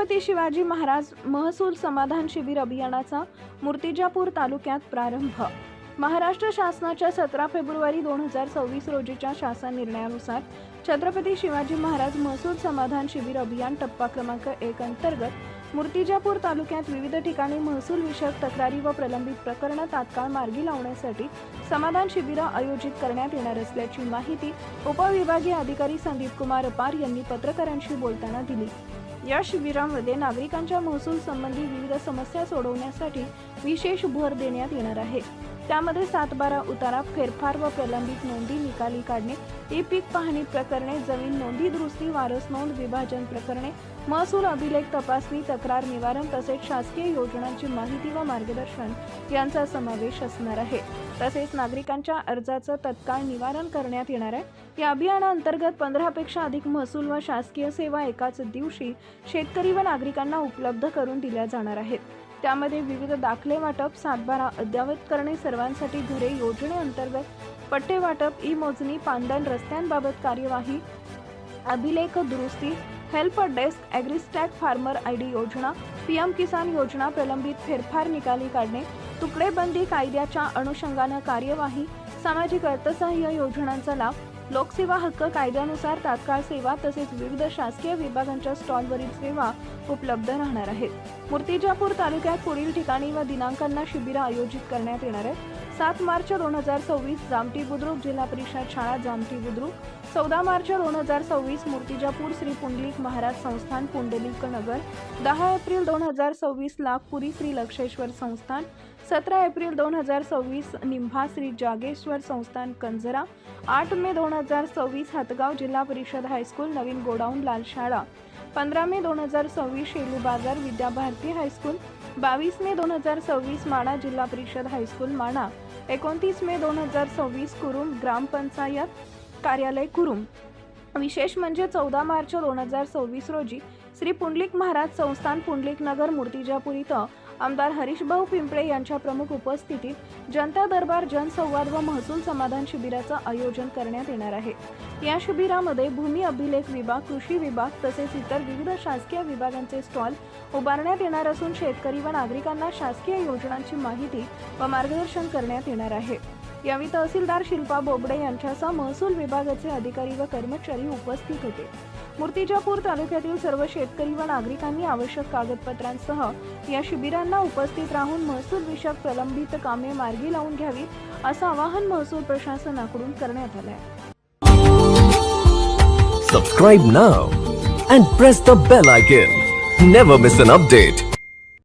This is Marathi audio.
छत्रपती शिवाजी महाराज महसूल समाधान शिबिर अभियानाचा मूर्तिजापूर तालुक्यात प्रारंभ। महाराष्ट्र शासनाच्या 17 फेब्रुवारी 2026 रोजीच्या शासन निर्णयानुसार छत्रपती शिवाजी महाराज महसूल समाधान शिबिर अभियान टप्पा क्रमांक 1 अंतर्गत मूर्तिजापूर तालुक्यात विविध ठिकाणी महसूल विषयक तक्रारी व प्रलंबित प्रकरणे तात्काळ मार्गी लावण्यासाठी समाधान शिबिर आयोजित करण्यात येणार असल्याची माहिती उपविभागीय अधिकारी संदीप कुमार अपार यांनी पत्रकारांशी बोलताना दिली। या शिबिरामध्ये नागरिकांच्या महसूल संबंधी विविध समस्या सोडवण्यासाठी विशेष भर देण्यात येणार आहे। त्यामध्ये 7/12 उतारा, फेरफार व प्रलंबित नोंदी निकाली काढणे, ई-पीक पाहणी प्रकरणे, जमीन नोंदी दुरुस्ती, वारस नोंद, विभाजन प्रकरणे, महसूल अभिलेख तपासणी, तक्रार निवारण तसेच शासकीय योजनांची माहिती व मार्गदर्शन यांचा समावेश असणार आहे। तसेच नागरिकांच्या अर्जाचं तत्काळ निवारण करण्यात येणार आहे। या अभियानाअंतर्गत 15 पेक्षा अधिक महसूल व शासकीय सेवा एकाच दिवशी शेतकरी व नागरिकांना उपलब्ध करून दिल्या जाणार आहेत। त्यामध्ये विविध दाखले वाटप, 7/12 अद्ययावत करणे, सर्वांसाठी घरे योजनेअंतर्गत पट्टे वाटप, ई मोजणी, पांदण रस्त्यांबाबत कार्यवाही, अभिलेख दुरुस्ती, हेल्प डेस्क, ॲग्रिस्टॅग, फार्मर आयडी योजना, पीएम किसान योजना, प्रलंबित फेरफार निकाली काढणे, तुकडेबंदी कायद्याच्या अनुषंगाने कार्यवाही, सामाजिक अर्थसहाय्य योजनांचा लाभ, लोकसेवा हक्क कायद्यानुसार तात्काळ सेवा तसेच विविध शासकीय विभागांच्या स्टॉलवरील सेवा उपलब्ध राहणार आहेत। मूर्तिजापूर तालुक्यात पुढील ठिकाणी व दिनांकांना शिबिर आयोजित करण्यात येणार आहे। 7 मार्च 2026 जामठी बुद्रुक जिल्हा परिषद शाळा जामठी बुद्रुक, 14 मार्च 2026 मूर्तिजापूर श्री पुंडलिक महाराज संस्थान पुंडलिक नगर, 10 एप्रिल 2026 लाखपुरी श्री लक्षेश्वर संस्थान, 17 एप्रिल 2026 निंभा श्री जागेश्वर संस्थान कंजरा, 8 मे 2026 हातगाव जिल्हा परिषद हायस्कूल नवीन गोडाऊन लाल शाळा, 15 मे 2026 शेलू बाजार विद्या भारती हायस्कूल, 22 मे 2026 माणा जिल्हा परिषद हायस्कूल माणा, 29 मे 2026 कुरुम ग्रामपंचायत कार्यालय कुरुम। विशेष म्हणजे 14 मार्च 2026 रोजी श्री पुंडलिक महाराज संस्थान पुंडलिक नगर मूर्तिजापूर इथं आमदार हरीशभाऊ पिंपळे यांच्या प्रमुख उपस्थितीत जनता दरबार जनसंवाद व महसूल समाधान शिबिराचं आयोजन करण्यात येणार आहे। या शिबिरामध्ये भूमी अभिलेख विभाग, कृषी विभाग तसेच इतर विविध शासकीय विभागांचे स्टॉल उभारण्यात येणार असून शेतकरी व नागरिकांना शासकीय योजनांची माहिती व मार्गदर्शन करण्यात येणार आहे। यावेळी तहसीलदार शिल्पा बोबडे यांच्यासह महसूल विभागाचे अधिकारी व कर्मचारी उपस्थित होते। मूर्तिजापूर तालुक्यातील सर्व शेतकरी व नागरिकांनी आवश्यक कागदपत्रांसह या शिबिरांना उपस्थित राहून महसूल विषयक प्रलंबित कामे मार्गी लावून घ्यावी असं आवाहन महसूल प्रशासनाकडून करण्यात आलं आहे। Subscribe now and press the bell icon. Never miss an update.